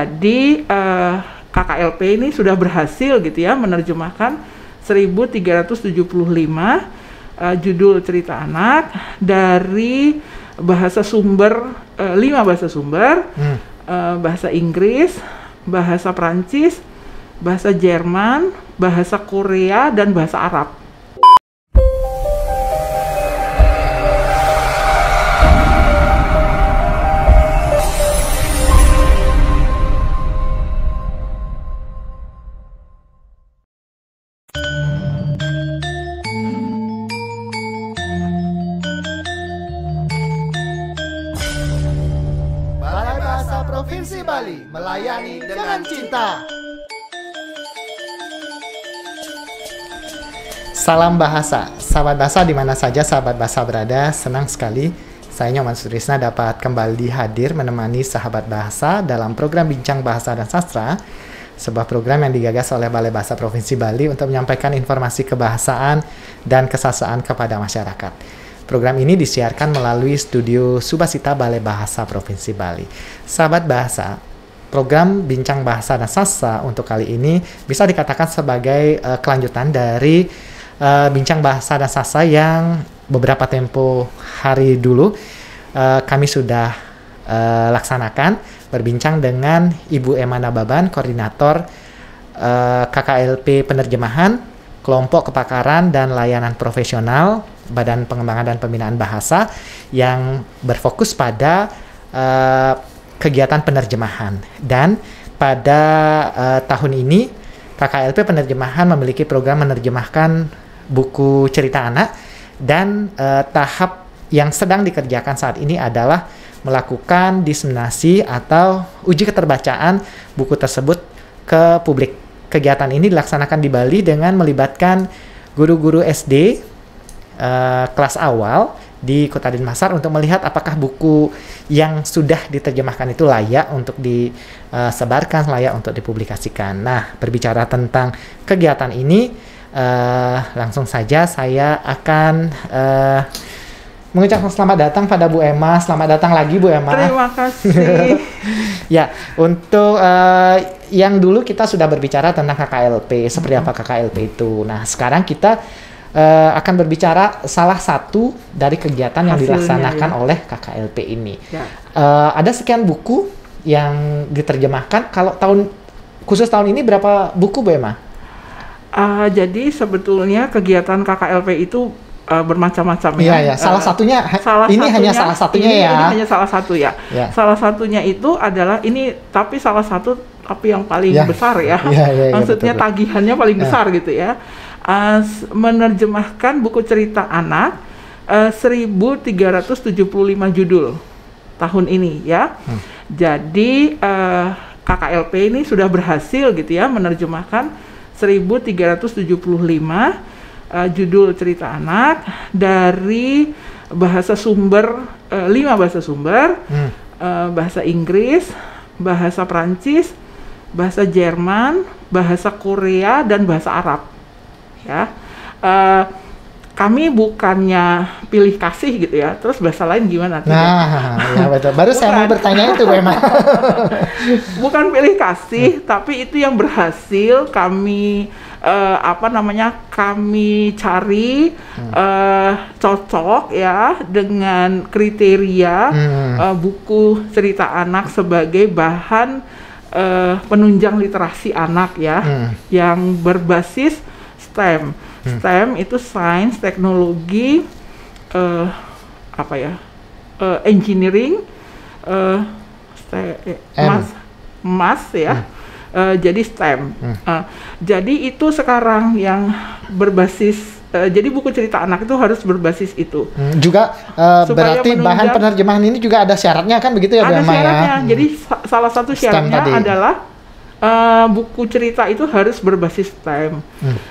Jadi KKLP ini sudah berhasil gitu ya menerjemahkan 1375 judul cerita anak dari bahasa sumber 5 bahasa sumber, bahasa Inggris, bahasa Prancis, bahasa Jerman, bahasa Korea, dan bahasa Arab. Balai Bahasa Provinsi Bali melayani dengan cinta. Salam bahasa, sahabat bahasa di mana saja sahabat bahasa berada. Senang sekali saya Nyoman Sutrisna dapat kembali hadir menemani sahabat bahasa dalam program Bincang Bahasa dan Sastra, sebuah program yang digagas oleh Balai Bahasa Provinsi Bali untuk menyampaikan informasi kebahasaan dan kesastraan kepada masyarakat. Program ini disiarkan melalui studio Subasita Balai Bahasa Provinsi Bali. Sahabat bahasa, program Bincang Bahasa dan Sastra untuk kali ini bisa dikatakan sebagai kelanjutan dari Bincang Bahasa dan Sastra yang beberapa tempo hari dulu kami sudah laksanakan berbincang dengan Ibu Emma Nababan, Koordinator KKLP Penerjemahan, Kelompok Kepakaran dan Layanan Profesional Badan Pengembangan dan Pembinaan Bahasa yang berfokus pada kegiatan penerjemahan. Dan pada tahun ini KKLP Penerjemahan memiliki program menerjemahkan buku cerita anak, dan tahap yang sedang dikerjakan saat ini adalah melakukan diseminasi atau uji keterbacaan buku tersebut ke publik. Kegiatan ini dilaksanakan di Bali dengan melibatkan guru-guru SD kelas awal di Kota Denpasar untuk melihat apakah buku yang sudah diterjemahkan itu layak untuk disebarkan, layak untuk dipublikasikan. Nah, berbicara tentang kegiatan ini, langsung saja saya akan mengucapkan selamat datang pada Bu Emma. Selamat datang lagi Bu Emma. Terima kasih. Ya, untuk yang dulu kita sudah berbicara tentang KKLP, seperti apa KKLP itu. Nah, sekarang kita akan berbicara salah satu dari kegiatan yang dilaksanakan oleh KKLP ini. Ya. Ada sekian buku yang diterjemahkan. Kalau khusus tahun ini berapa buku Bu Emma? Jadi sebetulnya kegiatan KKLP itu bermacam-macam ya. Iya, salah satunya hanya salah satunya ya. Ini hanya salah satu ya. Salah satunya itu adalah ini, tapi salah satu tapi yang paling besar ya. Maksudnya betul. Tagihannya paling besar gitu ya. Menerjemahkan buku cerita anak 1375 judul tahun ini ya. Jadi KKLP ini sudah berhasil gitu ya menerjemahkan 1375 judul cerita anak dari bahasa sumber 5 bahasa sumber, bahasa Inggris, bahasa Prancis, bahasa Jerman, bahasa Korea, dan bahasa Arab. Ya, kami bukannya pilih kasih gitu ya, terus bahasa lain gimana? Nah, ya betul. Baru saya mau bertanya itu, memang. Bukan pilih kasih, tapi itu yang berhasil kami kami cari cocok ya dengan kriteria buku cerita anak sebagai bahan penunjang literasi anak ya, yang berbasis STEM. STEM itu sains, teknologi, engineering, mas ya. Jadi STEM. Jadi itu sekarang yang berbasis. Jadi buku cerita anak itu harus berbasis itu. Juga berarti bahan penerjemahan ini juga ada syaratnya kan begitu ya Bu Emma? Ada syaratnya. Jadi salah satu syaratnya adalah buku cerita itu harus berbasis STEM.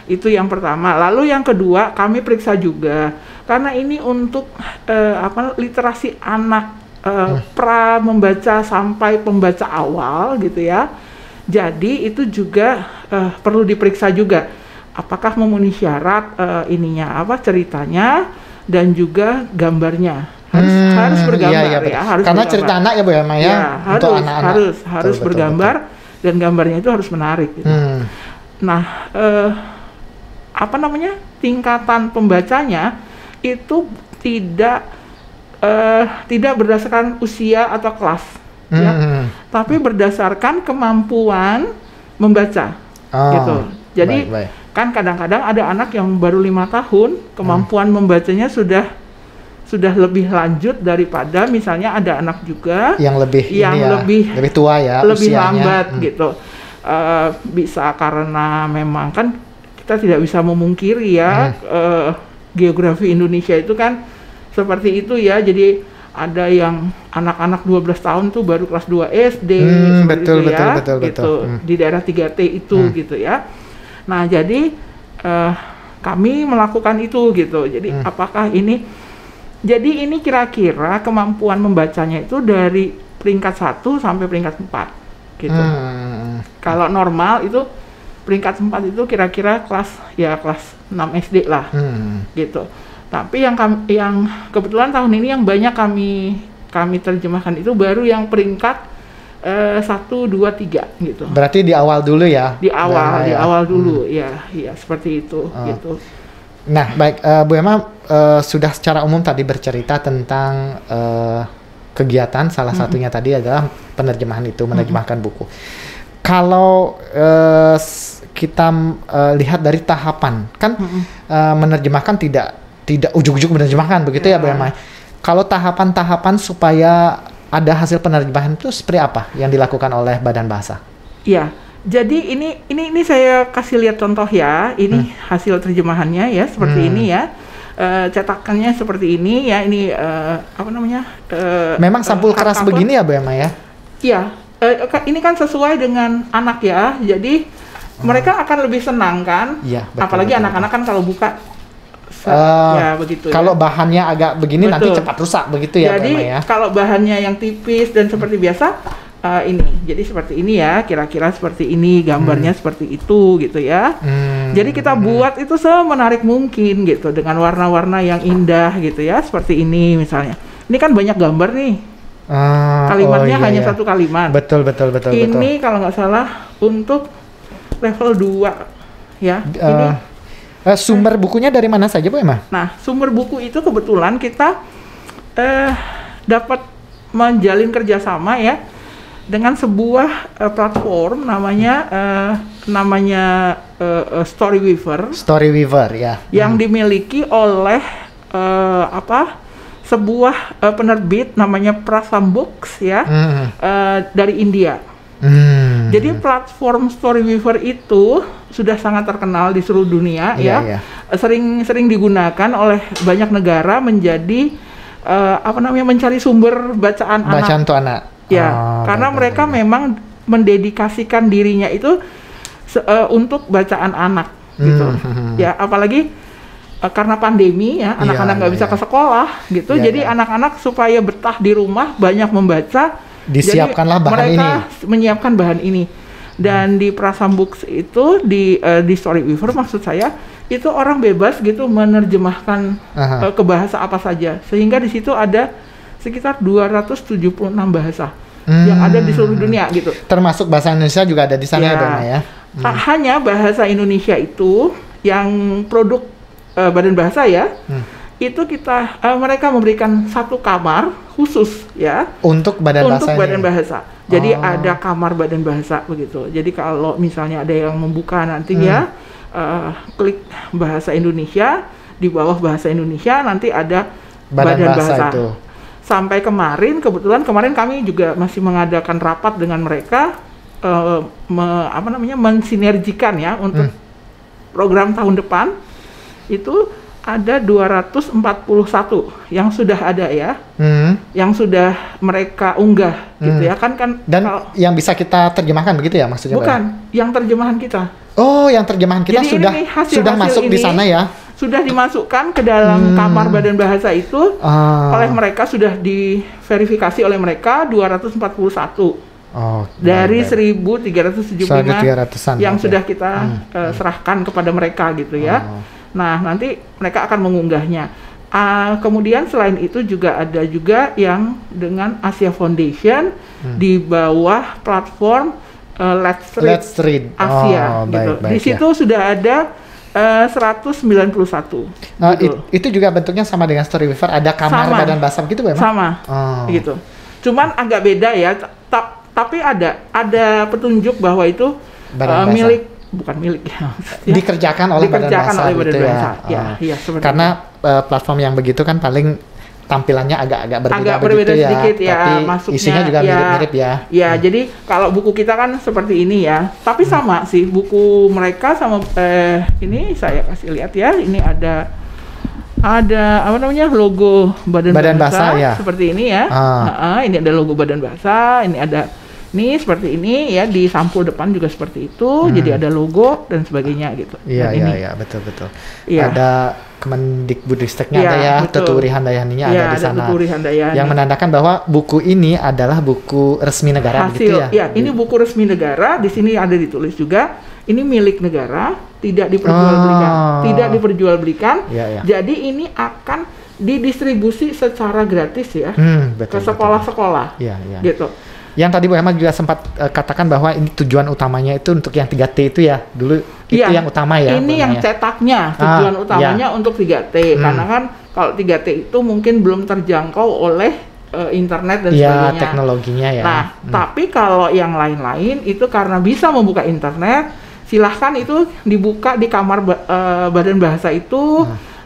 Itu yang pertama. Lalu yang kedua, kami periksa juga karena ini untuk literasi anak pra membaca sampai pembaca awal gitu ya. Jadi itu juga perlu diperiksa juga apakah memenuhi syarat ceritanya dan juga gambarnya harus bergambar ya, harus karena bergambar. cerita anak ya Bu ya, Maya. Ya, untuk anak-anak harus bergambar dan gambarnya itu harus menarik. Gitu. Nah, tingkatan pembacanya itu tidak berdasarkan usia atau kelas, ya, tapi berdasarkan kemampuan membaca, gitu. Jadi kan kadang-kadang ada anak yang baru 5 tahun kemampuan membacanya sudah lebih lanjut daripada misalnya ada anak juga yang lebih tua ya, lebih usianya. lambat gitu. Bisa karena memang kan kita tidak bisa memungkiri ya, geografi Indonesia itu kan seperti itu ya. Jadi ada yang anak-anak 12 tahun tuh baru kelas 2 SD, betul. di daerah 3T itu gitu ya. Nah jadi kami melakukan itu gitu. Jadi apakah ini kira-kira kemampuan membacanya itu dari peringkat 1 sampai peringkat 4 gitu. Kalau normal itu peringkat 4 itu kira-kira kelas 6 SD lah, gitu. Tapi yang kebetulan tahun ini yang banyak kami terjemahkan itu baru yang peringkat 1, 2, 3 gitu. Berarti di awal dulu ya? Di awal dulu ya seperti itu gitu. Nah baik, Bu Emma sudah secara umum tadi bercerita tentang kegiatan salah satunya tadi adalah penerjemahan itu, menerjemahkan buku. Kalau kita lihat dari tahapan kan menerjemahkan tidak ujuk-ujuk menerjemahkan begitu ya Bu Emma. Kalau tahapan-tahapan supaya ada hasil penerjemahan itu seperti apa yang dilakukan oleh Badan Bahasa? Iya, jadi ini saya kasih lihat contoh ya. Ini hasil terjemahannya ya seperti ini ya. Cetakannya seperti ini ya. Ini memang sampul keras begini ya Bu Emma ya? Iya, ini kan sesuai dengan anak ya. Jadi mereka akan lebih senang kan? Iya, betul, apalagi anak-anak kan kalau buka ya begitu. Kalau bahannya agak begini nanti cepat rusak begitu ya. Jadi kalau bahannya yang tipis dan seperti biasa ini, jadi seperti ini ya, kira-kira seperti ini, gambarnya seperti itu gitu ya. Jadi kita buat itu semenarik mungkin gitu dengan warna-warna yang indah gitu ya, seperti ini misalnya. Ini kan banyak gambar nih. Kalimatnya hanya satu kalimat. Betul. Ini kalau nggak salah untuk level 2 ya. Ini sumber bukunya dari mana saja Bu Emma? Nah, sumber buku itu kebetulan kita dapat menjalin kerjasama ya dengan sebuah platform namanya Storyweaver. Storyweaver ya. Yang dimiliki oleh sebuah penerbit namanya Prasam Books ya, dari India. Jadi platform Storyweaver itu sudah sangat terkenal di seluruh dunia ya. Sering digunakan oleh banyak negara menjadi mencari sumber bacaan anak. Ya, karena mereka memang mendedikasikan dirinya itu untuk bacaan anak gitu. Ya, apalagi karena pandemi ya, anak-anak nggak bisa ke sekolah gitu. Jadi anak-anak supaya betah di rumah banyak membaca. Disiapkanlah bahan ini. Mereka menyiapkan bahan ini. Dan di Prasam Books itu di Storyweaver maksud saya itu orang bebas gitu menerjemahkan ke bahasa apa saja. Sehingga di situ ada sekitar 276 bahasa yang ada di seluruh dunia gitu. Termasuk bahasa Indonesia juga ada di sana ya, Dona ya. Tak hanya bahasa Indonesia itu yang produk Badan Bahasa ya. Itu mereka memberikan satu kamar khusus ya untuk Badan Bahasa. Jadi ada kamar Badan Bahasa begitu. Jadi kalau misalnya ada yang membuka nanti ya klik bahasa Indonesia, di bawah bahasa Indonesia nanti ada Badan Bahasa. Itu. Sampai kemarin kami juga masih mengadakan rapat dengan mereka mensinergikan ya untuk program tahun depan itu ada 241 yang sudah ada ya, yang sudah mereka unggah gitu ya kan. Dan yang bisa kita terjemahkan begitu ya maksudnya? Bukan, yang terjemahan kita. Oh, yang terjemahan kita. Jadi sudah masuk di sana ya? Sudah dimasukkan ke dalam kamar Badan Bahasa itu oleh mereka, sudah diverifikasi oleh mereka 241 dari 1.375 yang sudah kita serahkan kepada mereka gitu ya. Nah, nanti mereka akan mengunggahnya. Kemudian selain itu juga ada juga yang dengan Asia Foundation di bawah platform Let's Read Asia gitu. Di situ sudah ada 191. Gitu. Itu juga bentuknya sama dengan Storyweaver, ada kamar badan bahasa gitu memang? Sama, gitu. Cuman agak beda ya, tapi ada petunjuk bahwa itu bukan milik ya. Dikerjakan oleh badan bahasa gitu ya. Ya, karena platform yang begitu kan paling tampilannya agak berbeda begitu sedikit ya, tapi masuknya isinya juga mirip-mirip ya. Ya, jadi kalau buku kita kan seperti ini ya, tapi sama sih buku mereka sama ini saya kasih lihat ya, ini ada apa namanya, logo badan bahasa ya. Seperti ini ya. Ini ada logo badan bahasa, ini ada seperti ini ya, di sampul depan juga seperti itu, jadi ada logo dan sebagainya gitu. Iya, betul. Ya. Ada Kemendikbudristeknya ada ya, Tuturi Handayaninya ada di sana. Yang menandakan bahwa buku ini adalah buku resmi negara begitu ya. Ya, ini buku resmi negara, di sini ada ditulis juga, ini milik negara, tidak diperjualbelikan. Ya. Jadi ini akan didistribusi secara gratis ya, ke sekolah-sekolah. Gitu. Yang tadi Bu Emma juga sempat katakan bahwa ini tujuan utamanya itu untuk yang 3T itu ya, dulu itu yang utama ya. Ini yang cetaknya, tujuan utamanya untuk 3T, karena kan kalau 3T itu mungkin belum terjangkau oleh internet dan sebagainya. Teknologinya ya. Nah, tapi kalau yang lain-lain itu karena bisa membuka internet, silahkan itu dibuka di kamar badan bahasa itu,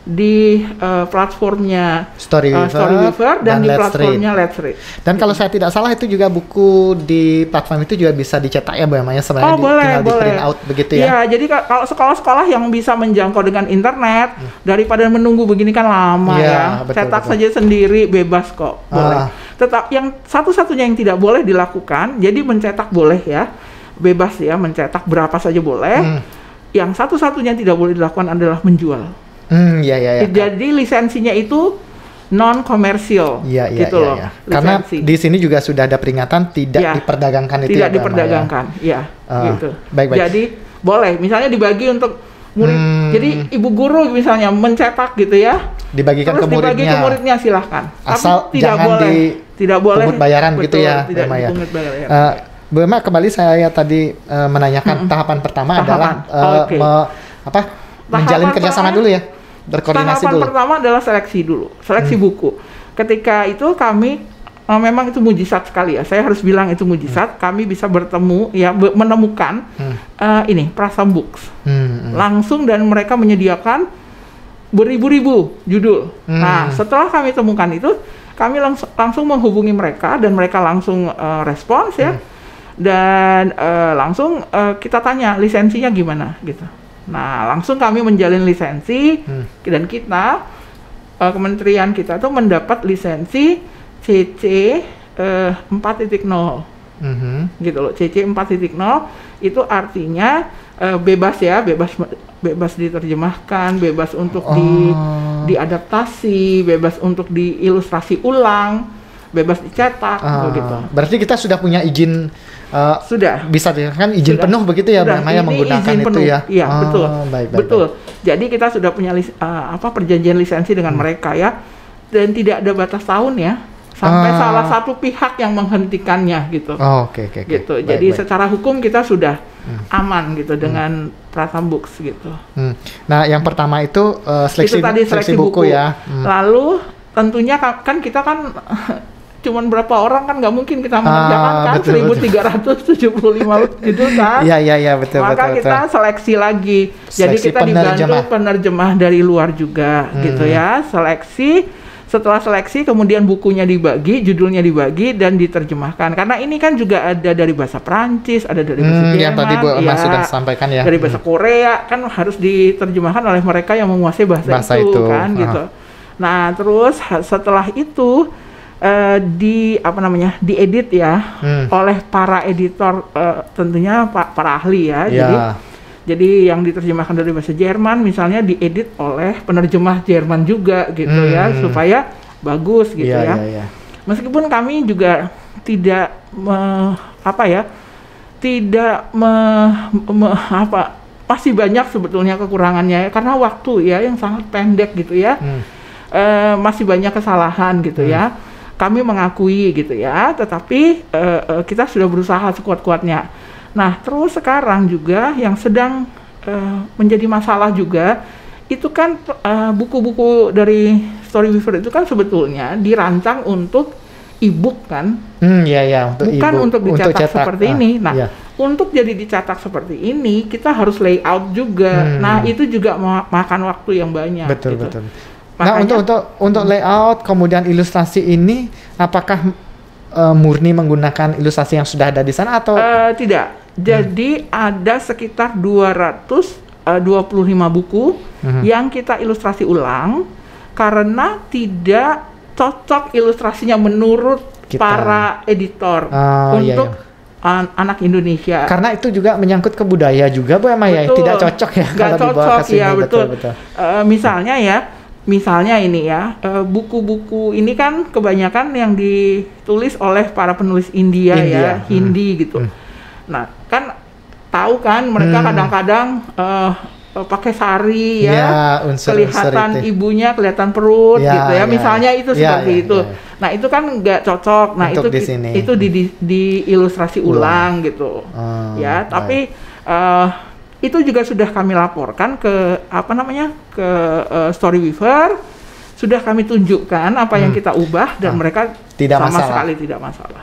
di platformnya Storyweaver dan di platformnya Let's Read. Dan kalau saya tidak salah itu juga buku di platform itu juga bisa dicetak ya Bu Emma ya, sebenarnya tinggal di print out begitu ya. Iya, jadi kalau sekolah-sekolah yang bisa menjangkau dengan internet daripada menunggu begini kan lama cetak saja sendiri bebas kok, boleh. Tetap yang satu-satunya yang tidak boleh dilakukan, jadi mencetak boleh ya, bebas ya, mencetak berapa saja boleh. Yang satu-satunya tidak boleh dilakukan adalah menjual. Jadi lisensinya itu non komersial, gitu loh. Karena di sini juga sudah ada peringatan tidak diperdagangkan itu. Tidak diperdagangkan, gitu. Baik. Jadi boleh, misalnya dibagi untuk murid. Jadi ibu guru misalnya mencetak gitu ya. Dibagikan terus ke muridnya. Dibagi ke muridnya silahkan. Asal tapi tidak boleh pungut bayaran gitu ya, tidak ya. Bu Emma, kembali saya tadi menanyakan tahapan pertama adalah menjalin kerjasama dulu ya. Berkoordinasi tahapan dulu. Pertama adalah seleksi dulu, seleksi buku. Ketika itu kami memang itu mujizat sekali ya. Saya harus bilang itu mujizat. Kami bisa bertemu ya, menemukan ini Prasam Books. Langsung, dan mereka menyediakan beribu-ribu judul. Nah, setelah kami temukan itu, kami langsung menghubungi mereka dan mereka langsung respons ya. Dan langsung kita tanya lisensinya gimana gitu. Nah, langsung kami menjalin lisensi dan kita kementerian kita tuh mendapat lisensi CC 4.0 gitu loh. CC 4.0 itu artinya bebas ya, bebas diterjemahkan, bebas untuk diadaptasi, bebas untuk diilustrasi ulang, bebas dicetak gitu. Berarti kita sudah punya izin, sudah bisa dikatakan izin penuh begitu ya, Maya menggunakan itu ya. Iya, betul. Baik. Jadi kita sudah punya perjanjian lisensi dengan mereka ya, dan tidak ada batas tahun ya, sampai salah satu pihak yang menghentikannya gitu. Oke. Gitu. Jadi secara hukum kita sudah aman gitu dengan Prasam Books gitu. Nah, yang pertama itu seleksi buku ya. Lalu tentunya kan kita kan cuman berapa orang kan, nggak mungkin kita mengerjakan kan 1.375 judul kan. Iya, betul. Maka kita seleksi lagi. Jadi kita dibantu penerjemah dari luar juga gitu ya. Setelah seleksi kemudian bukunya dibagi, judulnya dibagi dan diterjemahkan. Karena ini kan juga ada dari bahasa Prancis, ada dari bahasa Jerman, yang tadi Bu Emma sudah sampaikan ya. Dari bahasa Korea kan harus diterjemahkan oleh mereka yang menguasai bahasa itu kan gitu. Nah, terus setelah itu diedit ya oleh para editor, tentunya para ahli ya. Jadi yang diterjemahkan dari bahasa Jerman misalnya diedit oleh penerjemah Jerman juga gitu ya, supaya bagus gitu ya. Meskipun kami juga tidak masih banyak sebetulnya kekurangannya ya, karena waktu ya yang sangat pendek gitu ya. masih banyak kesalahan gitu ya. Kami mengakui gitu ya, tetapi kita sudah berusaha sekuat-kuatnya. Nah, terus sekarang juga yang sedang menjadi masalah juga, itu kan buku-buku dari Storyweaver itu kan sebetulnya dirancang untuk e-book kan? Iya, untuk bukan e-book, untuk dicetak seperti ini. Nah, iya. untuk jadi dicetak seperti ini, kita harus layout juga. Nah, itu juga makan waktu yang banyak. Betul, gitu. betul. Makanya, nah, untuk layout, kemudian ilustrasi ini, apakah murni menggunakan ilustrasi yang sudah ada di sana atau? Tidak. Jadi ada sekitar 225 buku yang kita ilustrasi ulang karena tidak cocok ilustrasinya menurut kita, para editor untuk anak Indonesia. Karena itu juga menyangkut ke budaya juga, Bu Emma, ya, tidak cocok ya kalau dibawa ke sini. Ya, betul. Misalnya ini ya, buku-buku ini kan kebanyakan yang ditulis oleh para penulis India. Ya, Hindi gitu. Nah, kan tahu kan mereka kadang-kadang pakai sari ya, kelihatan ibunya, kelihatan perut gitu ya. Misalnya itu seperti itu. Nah, itu kan nggak cocok. Nah, itu di ilustrasi ulang gitu. Ya, tapi itu juga sudah kami laporkan ke ke Storyweaver, sudah kami tunjukkan apa yang kita ubah dan mereka sama sekali tidak masalah.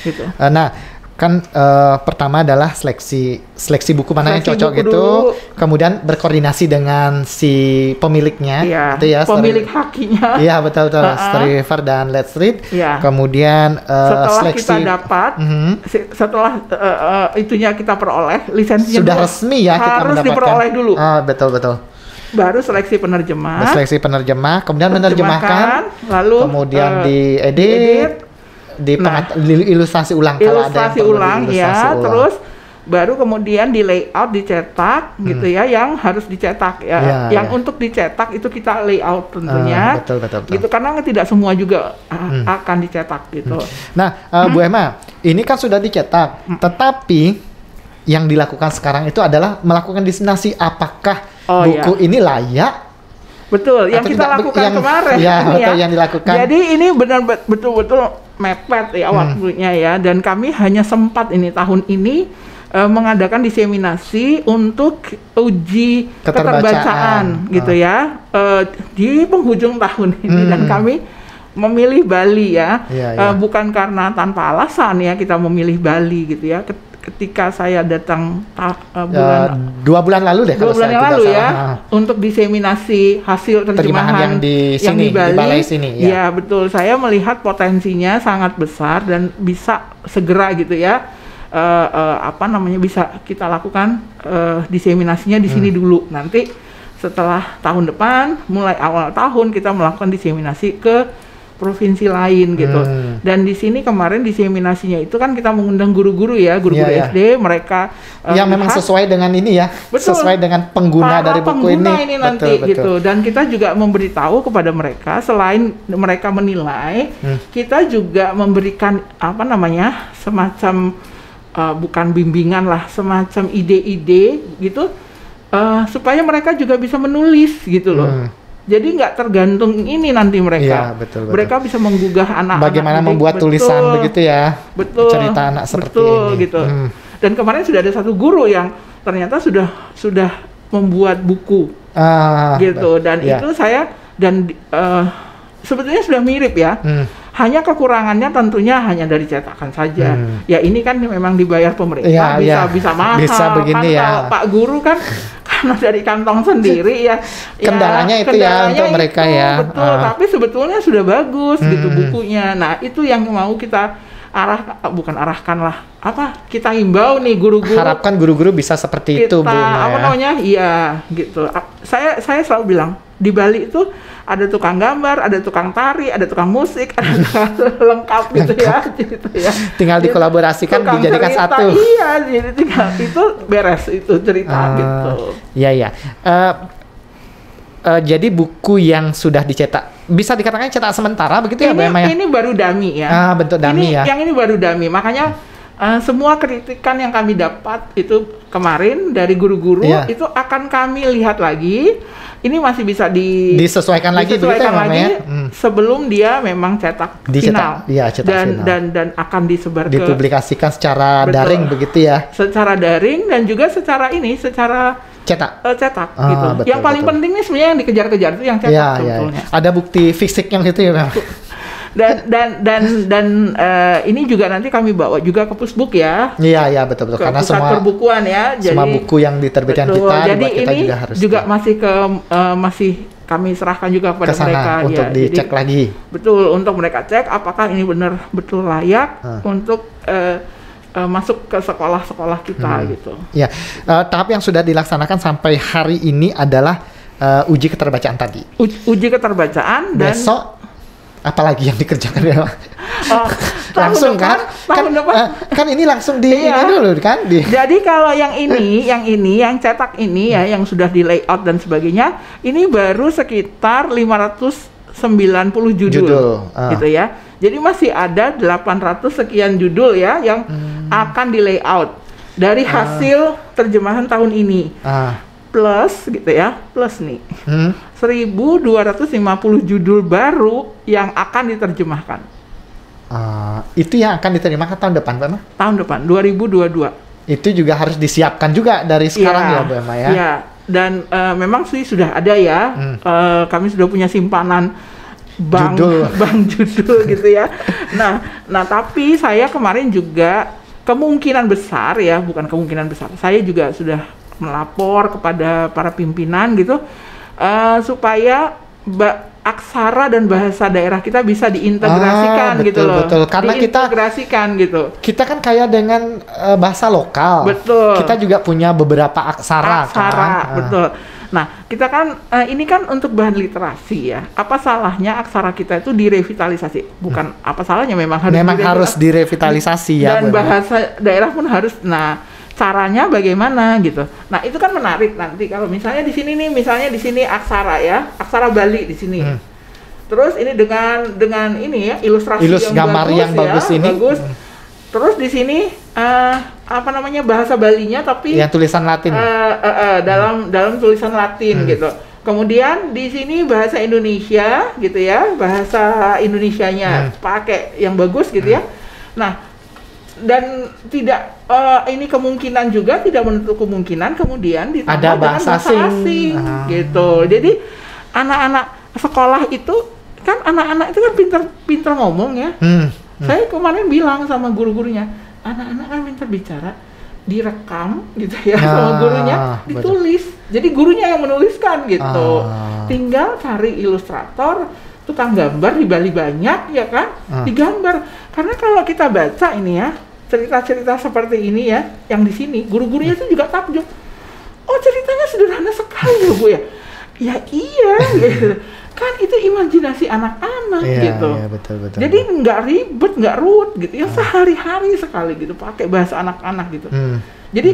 Gitu. Nah, kan pertama adalah seleksi buku mana yang cocok gitu, dulu. Kemudian berkoordinasi dengan si pemiliknya, gitu ya, pemilik hakinya. Iya, betul. Storyweaver dan Let's Read. Kemudian setelah seleksi, kita dapat, setelah itunya kita peroleh, lisensinya sudah resmi ya, harus kita diperoleh dulu. Betul. Baru seleksi penerjemah. Kemudian menerjemahkan, lalu kemudian diedit. Ilustrasi ulang kalau ada yang ulang ya, terus baru kemudian di layout, dicetak gitu ya, yang harus dicetak ya, yang untuk dicetak itu kita layout tentunya, betul. Gitu, karena tidak semua juga akan dicetak gitu. Nah, Bu Emma, ini kan sudah dicetak, tetapi yang dilakukan sekarang itu adalah melakukan diseminasi. Apakah buku ini layak? Betul, yang kita lakukan kemarin. Betul, yang dilakukan. Jadi ini betul-betul mepet ya waktunya ya, dan kami hanya sempat ini tahun ini mengadakan diseminasi untuk uji keterbacaan gitu ya di penghujung tahun ini, dan kami memilih Bali ya, bukan karena tanpa alasan ya kita memilih Bali gitu ya. Ketika saya datang 2 bulan lalu deh, 2 bulan yang lalu ya, untuk diseminasi hasil terjemahan yang di Bali, di Balai sini ya betul, saya melihat potensinya sangat besar dan bisa segera gitu ya, bisa kita lakukan diseminasinya di sini dulu. Nanti setelah tahun depan, mulai awal tahun kita melakukan diseminasi ke provinsi lain gitu. Dan di sini kemarin diseminasinya itu kan kita mengundang guru-guru ya, guru-guru SD, mereka yang memang sesuai dengan ini ya, sesuai dengan pengguna dari buku ini nanti gitu. Dan kita juga memberitahu kepada mereka, selain mereka menilai, kita juga memberikan semacam bukan bimbingan lah, semacam ide-ide gitu, supaya mereka juga bisa menulis gitu loh. Jadi nggak tergantung ini nanti mereka. Betul. Mereka bisa menggugah anak-anak. Bagaimana membuat tulisan begitu ya? Cerita anak seperti ini. Gitu. Dan kemarin sudah ada satu guru yang ternyata sudah membuat buku, gitu. Dan itu saya sebetulnya sudah mirip ya. Hanya kekurangannya tentunya hanya dari cetakan saja. Ya ini kan memang dibayar pemerintah, bisa mahal. Bisa begini kan, kalau Pak Guru kan karena dari kantong sendiri ya. Kendalanya itu ya untuk mereka ya. Betul, tapi sebetulnya sudah bagus gitu bukunya. Nah, itu yang mau kita kita himbau nih guru-guru. Harapkan guru-guru bisa seperti itu, Bu. Iya, gitu. Saya selalu bilang, di Bali itu ada tukang gambar, ada tukang tari, ada tukang musik, ada tukang lengkap gitu ya. Tinggal dikolaborasikan, dijadikan cerita, satu. Iya, jadi tinggal itu beres itu cerita gitu. Iya. Jadi buku yang sudah dicetak bisa dikatakan cetak sementara begitu ya, Bu Emma? Ini baru dummy ya. Bentuk dummy ya. Yang ini baru dummy, makanya semua kritikan yang kami dapat itu kemarin dari guru-guru itu akan kami lihat lagi. Ini masih bisa disesuaikan lagi sebelum dia memang cetak final. Cetak final. Dan akan disebar dipublikasikan secara daring begitu ya. Secara daring dan juga secara cetak gitu. Yang paling penting nih sebenarnya yang dikejar-kejar itu yang cetak sebetulnya. Ada bukti fisiknya gitu ya memang. Dan ini juga nanti kami bawa juga ke Pusbuk ya. Iya betul. Karena pusat perbukuan ya. Jadi semua buku yang diterbitkan jadi kita ini juga harus masih kami serahkan juga kepada mereka untuk dicek lagi. Betul, untuk mereka cek apakah ini betul layak untuk masuk ke sekolah-sekolah kita gitu. Ya, tahap yang sudah dilaksanakan sampai hari ini adalah uji keterbacaan tadi. Uji keterbacaan dan besok apalagi yang dikerjakan ya? Langsung kan ini langsung ini dulu kan Jadi kalau yang cetak ini ya yang sudah di layout dan sebagainya ini baru sekitar 590 judul. Gitu ya. Jadi masih ada 800 sekian judul ya yang akan di layout dari hasil terjemahan tahun ini. Plus gitu ya, plus nih 1.250 judul baru yang akan diterjemahkan. Itu yang akan diterjemahkan tahun depan, Mbak Ma? Tahun depan, 2022. Itu juga harus disiapkan juga dari sekarang ya, Mbak Ma ya? Iya, dan memang sih sudah ada ya, kami sudah punya simpanan bank judul gitu ya. Nah tapi saya kemarin juga kemungkinan besar ya, bukan kemungkinan besar, saya juga sudah melapor kepada para pimpinan gitu supaya aksara dan bahasa daerah kita bisa diintegrasikan gitu loh. Betul. Karena kita kan kaya dengan bahasa lokal. Betul. Kita juga punya beberapa aksara kan. Betul. Nah, kita kan ini kan untuk bahan literasi ya. Apa salahnya aksara kita itu direvitalisasi? Bukan apa salahnya, memang harus direvitalisasi ya. Dan bahasa daerah pun harus. Nah, caranya bagaimana gitu. Nah, itu kan menarik nanti kalau misalnya di sini nih, misalnya di sini aksara ya, aksara Bali di sini. Terus ini dengan ini ya, ilustrasi gambar yang bagus ini. Terus di sini bahasa Balinya tapi yang tulisan Latin. Dalam tulisan Latin gitu. Kemudian di sini bahasa Indonesia gitu ya, bahasa Indonesianya pakai yang bagus gitu ya. Nah, dan tidak ini kemungkinan juga tidak menutup kemungkinan kemudian ditambah ada bahasa asing gitu. Jadi anak-anak sekolah itu kan anak-anak itu kan pintar ngomong ya. Saya kemarin bilang sama guru-gurunya, anak-anak kan pintar bicara, direkam gitu ya sama gurunya, ditulis. Jadi gurunya yang menuliskan gitu. Tinggal cari ilustrator, tukang gambar di Bali banyak ya kan, digambar. Karena kalau kita baca ini ya, cerita-cerita seperti ini ya, yang di sini guru-gurunya itu juga takjub. Oh, ceritanya sederhana sekali loh Bu ya. Ya iya gitu. Kan itu imajinasi anak-anak gitu. Iya, betul. Jadi nggak ribet, nggak ruwet gitu. Ya sehari-hari sekali gitu pakai bahasa anak-anak gitu. Jadi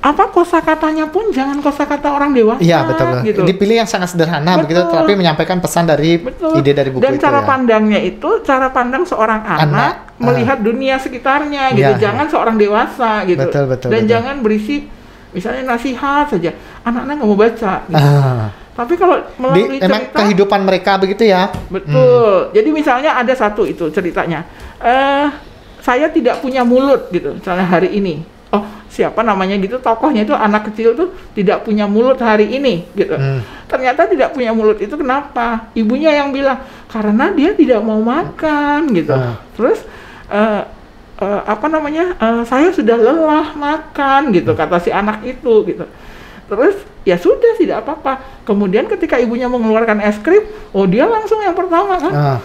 kosakatanya pun jangan kosakata orang dewasa. Iya, betul. Gitu. Dipilih yang sangat sederhana begitu, tapi menyampaikan pesan dari ide dari buku dan itu. Dan cara pandangnya itu cara pandang seorang anak melihat dunia sekitarnya gitu. Jangan seorang dewasa gitu. Betul. Dan jangan berisi misalnya nasihat saja. Anak-anak nggak mau baca gitu. Tapi kalau melalui cerita, emang kehidupan mereka begitu ya. Betul. Jadi misalnya ada satu itu ceritanya. Saya tidak punya mulut gitu. Misalnya hari ini. Oh, siapa namanya gitu, tokohnya itu anak kecil tuh tidak punya mulut hari ini gitu. Ternyata tidak punya mulut itu kenapa? Ibunya yang bilang karena dia tidak mau makan gitu. Terus saya sudah lelah makan gitu, kata si anak itu gitu. Terus ya sudah, tidak apa-apa. Kemudian ketika ibunya mengeluarkan es krim, oh dia langsung yang pertama kan.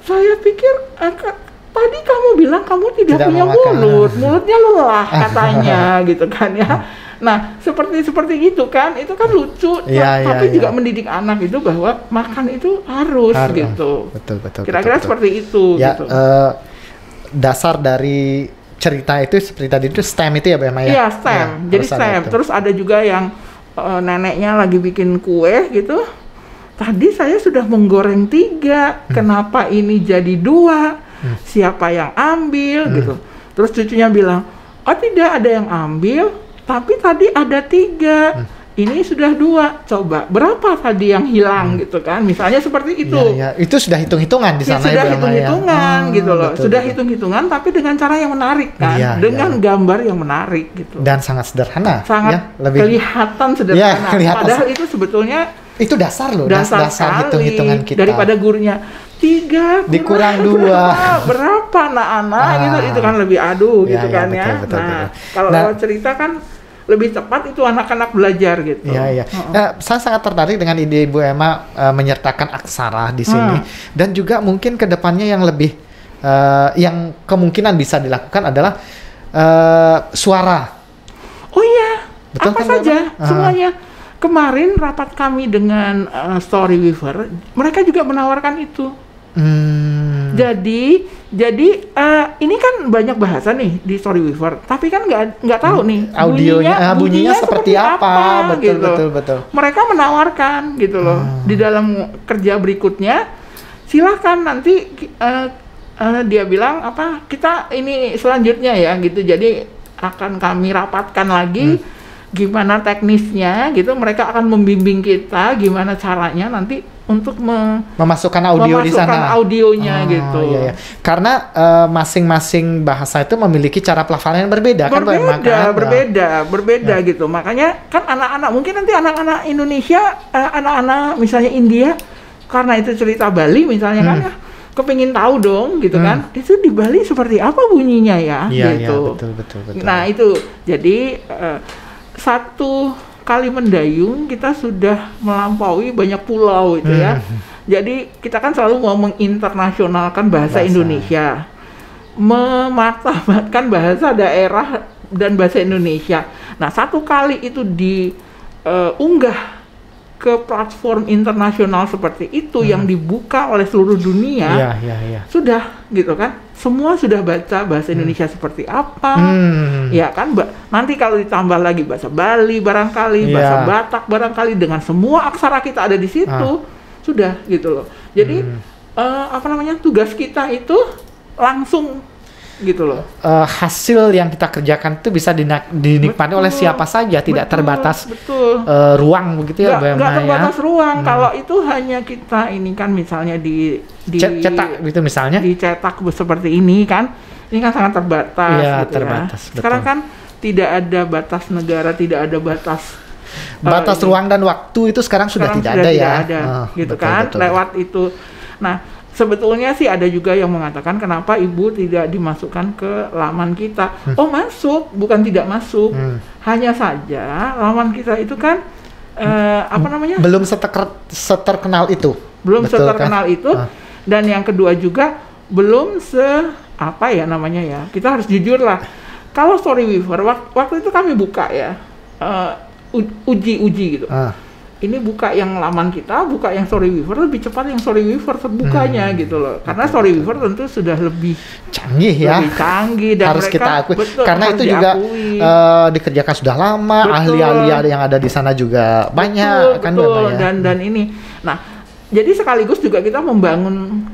Saya pikir tadi kamu bilang kamu tidak punya mulut, mulutnya lelah katanya gitu kan ya. Nah seperti itu kan, itu kan lucu, tapi juga mendidik anak itu bahwa makan itu harus gitu. Betul. Kira-kira seperti itu. Ya, gitu. Dasar dari cerita itu seperti tadi itu STEM itu ya, Mbak Maya? Iya, STEM. Jadi STEM. Terus ada juga yang neneknya lagi bikin kue gitu. Tadi saya sudah menggoreng 3, kenapa ini jadi 2? Siapa yang ambil gitu. Terus cucunya bilang, oh tidak ada yang ambil, tapi tadi ada 3. Ini sudah 2, coba berapa tadi yang hilang gitu kan? Misalnya seperti itu. Ya. Itu sudah hitung-hitungan di sana. Sudah hitung-hitungan gitu loh. Betul, sudah hitung-hitungan tapi dengan cara yang menarik kan, dengan gambar yang menarik gitu. Dan sangat sederhana. Sangat kelihatan sederhana. Kelihatan. Padahal itu sebetulnya itu dasar loh. Dasar hitung-hitungan kita. Daripada gurunya 3 dikurang 2 berapa anak-anak gitu, itu kan lebih gitu kan ya. Betul. Kalau cerita kan lebih cepat, itu anak-anak belajar gitu. Iya. Saya sangat tertarik dengan ide Ibu Emma menyertakan aksara di sini, dan juga mungkin kedepannya yang lebih yang kemungkinan bisa dilakukan adalah suara. Oh iya, betul apa kan, saja semuanya. Kemarin rapat kami dengan Storyweaver, mereka juga menawarkan itu. Jadi ini kan banyak bahasa nih di Storyweaver, tapi kan nggak tahu nih bunyinya seperti apa. Betul. Mereka menawarkan gitu loh. Di dalam kerja berikutnya, silahkan nanti dia bilang kita ini selanjutnya ya gitu. Jadi akan kami rapatkan lagi gimana teknisnya gitu. Mereka akan membimbing kita gimana caranya nanti untuk memasukkan audio di sana. Audionya gitu. Iya. Karena masing-masing bahasa itu memiliki cara pelafalan yang berbeda kan, berbeda gitu. Makanya kan anak-anak, mungkin nanti anak-anak Indonesia, anak-anak misalnya India, karena itu cerita Bali misalnya kan ya, kepingin tahu dong gitu kan. Itu di Bali seperti apa bunyinya ya gitu. Iya, betul. Nah, itu. Jadi satu kali mendayung kita sudah melampaui banyak pulau itu ya. Jadi kita kan selalu mau menginternasionalkan bahasa Indonesia, mematahmatkan bahasa daerah dan bahasa Indonesia. Nah, satu kali itu diunggah ke platform internasional seperti itu yang dibuka oleh seluruh dunia, sudah gitu kan, semua sudah baca bahasa Indonesia seperti apa, ya kan. Nanti kalau ditambah lagi bahasa Bali barangkali, bahasa Batak barangkali, dengan semua aksara kita ada di situ, sudah gitu loh. Jadi tugas kita itu langsung gitu loh. Hasil yang kita kerjakan itu bisa dinikmati oleh siapa saja, tidak terbatas ruang begitu ya, nggak terbatas ruang. Kalau itu hanya kita ini kan misalnya cetak gitu misalnya, dicetak seperti ini kan sangat terbatas. Iya, gitu terbatas. Ya. Sekarang kan tidak ada batas negara, tidak ada batas ruang dan waktu itu sekarang sudah tidak ada ya. Gitu kan. Lewat itu. Nah, sebetulnya sih ada juga yang mengatakan kenapa Ibu tidak dimasukkan ke laman kita. Oh, masuk, bukan tidak masuk. Hanya saja laman kita itu kan belum seterkenal itu. Itu. Dan yang kedua juga belum kita harus jujur lah. Kalau Storyweaver waktu itu kami buka ya, uji gitu. Ini buka yang laman kita, buka yang Storyweaver, lebih cepat yang Storyweaver bukanya gitu loh. Karena Storyweaver tentu sudah lebih canggih ya. Lebih canggih dan harus kita akui. Karena itu juga dikerjakan sudah lama, ahli-ahli yang ada di sana juga banyak kan. Dan ini. Nah, jadi sekaligus juga kita membangun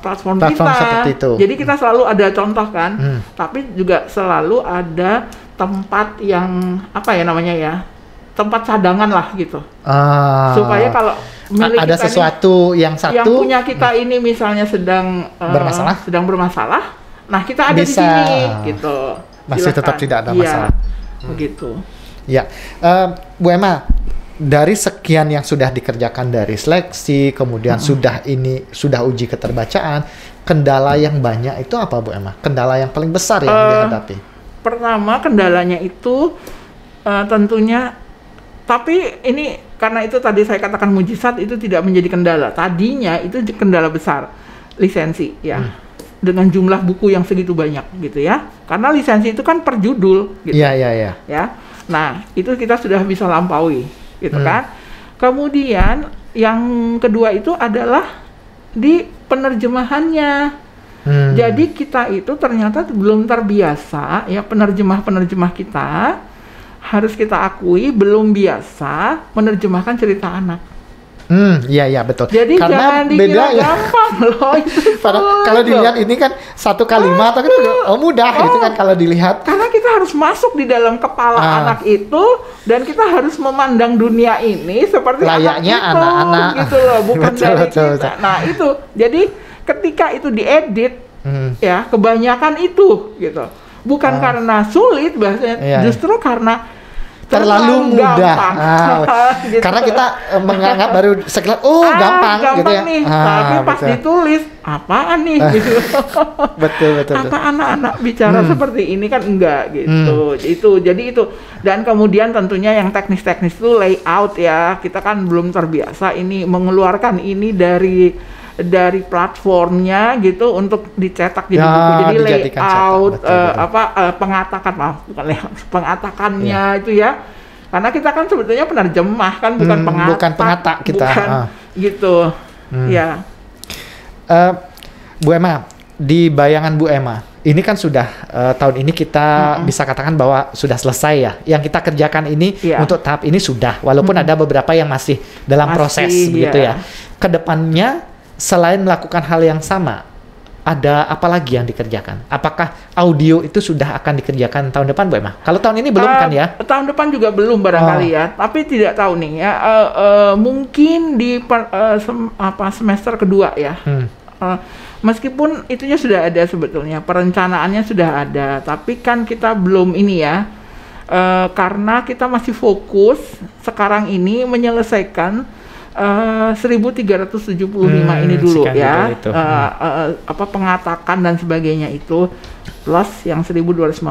platform kita. Seperti itu. Jadi kita selalu ada contoh kan, tapi juga selalu ada tempat yang tempat cadangan lah gitu, supaya kalau ada sesuatu yang punya kita ini misalnya sedang bermasalah, nah kita ada bisa, di sini gitu. Masih tetap tidak ada masalah. Begitu. Ya, Bu Emma, dari sekian yang sudah dikerjakan dari seleksi, kemudian sudah uji keterbacaan, kendala yang banyak itu apa, Bu Emma? Kendala yang paling besar yang dihadapi? Pertama, kendalanya itu tentunya. Tapi ini karena itu tadi saya katakan mujizat itu tidak menjadi kendala. Tadinya itu kendala besar, lisensi ya. Dengan jumlah buku yang segitu banyak gitu ya. Karena lisensi itu kan per judul gitu. Iya. Ya. Nah, itu kita sudah bisa lampaui gitu kan. Kemudian yang kedua itu adalah di penerjemahannya. Jadi kita itu ternyata belum terbiasa ya, penerjemah kita harus kita akui belum biasa menerjemahkan cerita anak. Iya betul. Jadi karena jangan dikira gampang loh. Kalau dilihat ini kan satu kalimat kan mudah gitu kan kalau dilihat. Karena kita harus masuk di dalam kepala anak itu dan kita harus memandang dunia ini seperti layaknya anak-anak gitu loh, bukan dari kita. Nah itu, jadi ketika itu diedit ya kebanyakan itu gitu. Bukan karena sulit bahasanya, justru karena terlalu mudah. Gitu. Karena kita menganggap baru sekilas gampang gitu ya. Nih. Tapi pas ditulis apaan nih gitu. betul. Apa anak-anak bicara seperti ini kan enggak gitu. Jadi itu. Dan kemudian tentunya yang teknis-teknis itu layout ya. Kita kan belum terbiasa ini mengeluarkan ini dari platformnya gitu untuk dicetak jadi buku. Jadi layout pengatakannya itu ya. Karena kita kan sebetulnya penerjemah kan bukan pengatak kita. Gitu. Ya. Bu Emma, di bayangan Bu Emma, ini kan sudah tahun ini kita bisa katakan bahwa sudah selesai ya. Yang kita kerjakan ini untuk tahap ini sudah, walaupun ada beberapa yang masih dalam proses begitu ya. Kedepannya selain melakukan hal yang sama, ada apa lagi yang dikerjakan? Apakah audio itu sudah akan dikerjakan tahun depan, Bu Emma? Kalau tahun ini belum kan ya? Tahun depan juga belum barangkali ya, tapi tidak tahu nih ya. Mungkin di semester kedua ya. Meskipun itunya sudah ada sebetulnya, perencanaannya sudah ada, tapi kan kita belum ini ya. Karena kita masih fokus sekarang ini menyelesaikan 1375 ini dulu ya, pengatakan dan sebagainya itu plus yang 1250.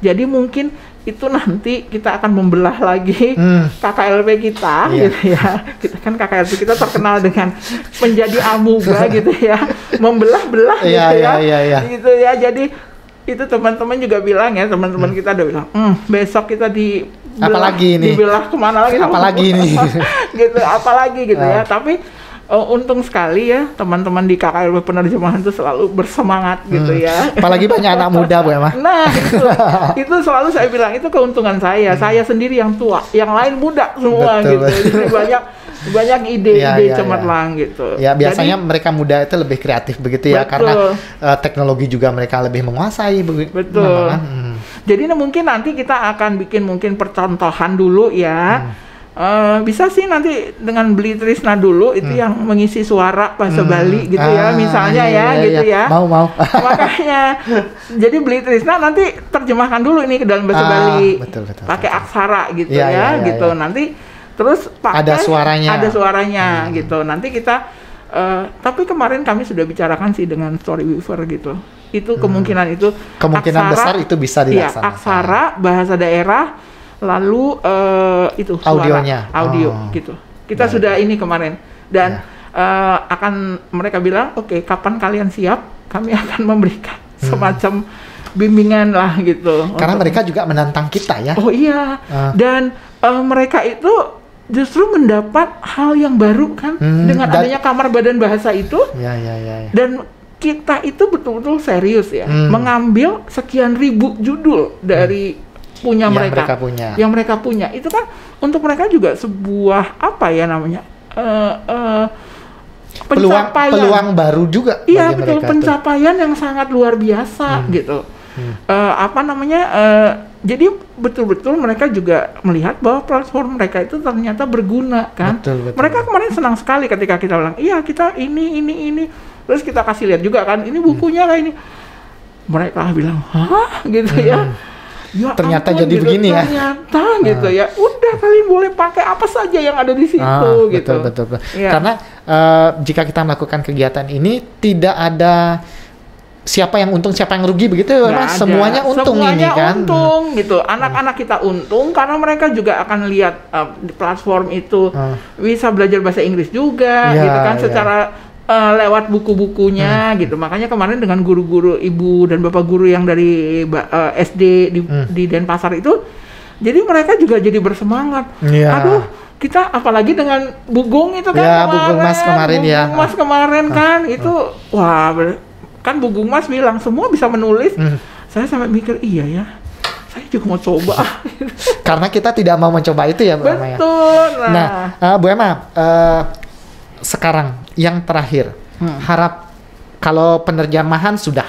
Jadi mungkin itu nanti kita akan membelah lagi KKLP kita gitu ya. Kita kan KKLP kita terkenal dengan menjadi amuba gitu ya, membelah-belah gitu ya. Gitu ya. Jadi itu teman-teman juga bilang ya, teman-teman kita udah bilang, besok kita dibelah kemana lagi? Apalagi ini? Gitu, apalagi gitu ya. Tapi untung sekali ya teman-teman di KKLP penerjemahan itu selalu bersemangat gitu ya. Apalagi banyak anak muda Bu Emma. Nah itu selalu saya bilang itu keuntungan saya. Saya sendiri yang tua, yang lain muda semua. Betul, gitu. Jadi banyak ide-ide cemerlang gitu. Ya biasanya mereka muda itu lebih kreatif begitu ya, karena teknologi juga mereka lebih menguasai. Betul. Jadi mungkin nanti kita akan bikin percontohan dulu ya. Bisa sih nanti dengan beli Trisna dulu itu yang mengisi suara bahasa Bali gitu ya, misalnya gitu ya. Mau. Makanya jadi beli Trisna nanti terjemahkan dulu ini ke dalam bahasa Bali. Betul. Pakai aksara gitu gitu. Nanti terus ada suaranya gitu. Nanti kita tapi kemarin kami sudah bicarakan sih dengan Storyweaver gitu. Itu kemungkinan aksara, besar itu bisa dilaksanakan. Iya, aksara, bahasa daerah, lalu itu audionya, audio gitu. Kita sudah ini kemarin dan akan mereka bilang, oke, kapan kalian siap, kami akan memberikan semacam bimbingan lah gitu. Karena mereka juga menantang kita ya. Oh iya, dan mereka itu justru mendapat hal yang baru kan dengan adanya kamar badan bahasa itu. Ya. Dan kita itu betul-betul serius ya, mengambil sekian ribu judul dari yang mereka punya. Itu kan untuk mereka juga sebuah peluang baru juga. Iya betul, pencapaian yang sangat luar biasa gitu. Jadi betul-betul mereka juga melihat bahwa platform mereka itu ternyata berguna kan. Betul. Mereka kemarin senang sekali ketika kita bilang, iya kita ini. Terus kita kasih lihat juga kan, ini bukunya kayak ini. Mereka bilang, hah gitu ya. Ya ternyata ampun, jadi gitu. begini ya. Ternyata gitu ya. Udah kalian boleh pakai apa saja yang ada di situ gitu. Betul. Ya. Karena jika kita melakukan kegiatan ini tidak ada siapa yang untung, siapa yang rugi begitu ya, Mas? Semuanya untung ini kan. Untung gitu. Anak-anak kita untung karena mereka juga akan lihat di platform itu bisa belajar bahasa Inggris juga gitu kan secara lewat buku-bukunya gitu. Makanya kemarin dengan guru-guru ibu dan bapak guru yang dari SD di Denpasar itu, jadi mereka juga jadi bersemangat. Aduh, kita apalagi dengan Bugong itu kan Bugong Mas kemarin ya. Mas kemarin kan itu wah kan Bu Mas bilang semua bisa menulis. Saya sampai mikir iya ya, saya juga mau coba. Karena kita tidak mau mencoba itu ya, Bu Emma ya. Betul. Nah, Bu Emma, sekarang yang terakhir, harap kalau penerjemahan sudah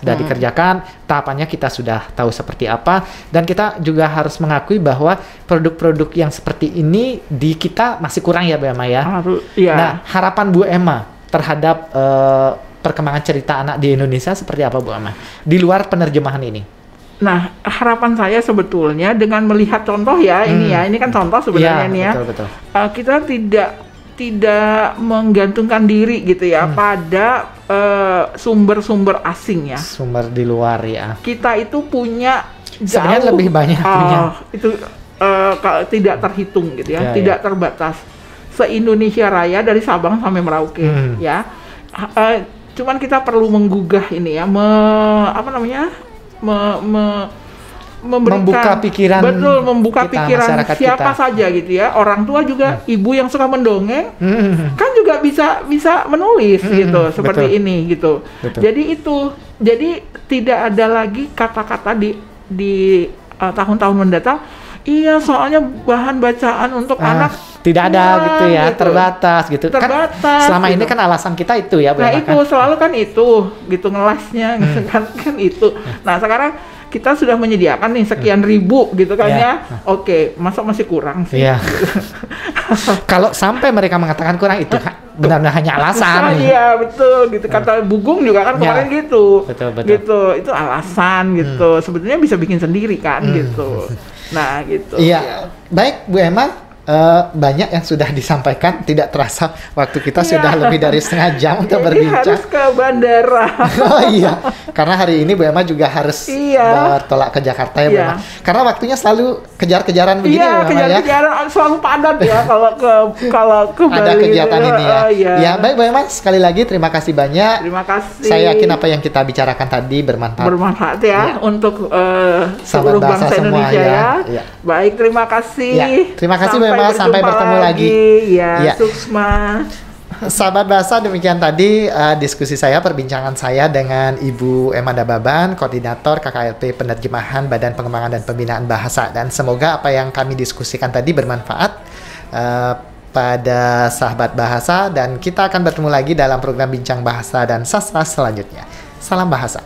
dikerjakan, tahapannya kita sudah tahu seperti apa, dan kita juga harus mengakui bahwa produk-produk yang seperti ini di kita masih kurang ya Bu Emma ya. Iya. Nah, harapan Bu Emma terhadap perkembangan cerita anak di Indonesia seperti apa Bu Emma di luar penerjemahan ini? Nah, harapan saya sebetulnya dengan melihat contoh ya, ini kan contoh sebenarnya nih ya. Betul. Kita tidak menggantungkan diri gitu ya pada sumber-sumber asing ya. Sumber di luar ya. Kita itu punya sebenarnya lebih banyak punya. Itu tidak terhitung gitu ya, tidak terbatas. Se-Indonesia Raya dari Sabang sampai Merauke ya. Cuman kita perlu menggugah ini ya, membuka pikiran, membuka pikiran siapa kita saja gitu ya, orang tua juga, ibu yang suka mendongeng kan juga bisa menulis gitu, seperti ini gitu. Jadi tidak ada lagi kata-kata di tahun-tahun mendatang. Iya, soalnya bahan bacaan untuk anak tidak ada gitu ya, terbatas gitu. Kan selama ini kan alasan kita itu ya. Nah itu selalu kan itu gitu ngelasnya kan itu. Nah sekarang kita sudah menyediakan nih sekian ribu gitu kan ya. Oke, masa masih kurang sih? Iya. Kalau sampai mereka mengatakan kurang itu benar-benar hanya alasan. Iya betul gitu. Kata Bugung juga kan kemarin gitu. Betul. Gitu, itu alasan gitu. Sebetulnya bisa bikin sendiri kan gitu. Nah gitu. Iya. Baik Bu Emma. Banyak yang sudah disampaikan, tidak terasa waktu kita sudah lebih dari setengah jam untuk berbincang. Harus ke bandara. Oh iya, karena hari ini Bu Emma juga harus bertolak ke Jakarta ya Bu Emma. Karena waktunya selalu kejar-kejaran begini ya Bu Emma ya. Kejar-kejaran selalu padat ya kalau ke Bali. Ada kegiatan ini ya. Ya baik Bu Emma, sekali lagi terima kasih banyak. Terima kasih. Saya yakin apa yang kita bicarakan tadi bermanfaat. Bermanfaat ya untuk seluruh bangsa Indonesia ya. Baik, terima kasih. Ya, terima kasih Bu Emma. Sampai bertemu lagi. Ya, Suksma. Sahabat Bahasa, demikian tadi diskusi saya, perbincangan saya dengan Ibu Emma Dababan, Koordinator KKLP Penerjemahan Badan Pengembangan dan Pembinaan Bahasa. Dan semoga apa yang kami diskusikan tadi bermanfaat pada sahabat bahasa, dan kita akan bertemu lagi dalam program Bincang Bahasa dan Sastra selanjutnya. Salam Bahasa.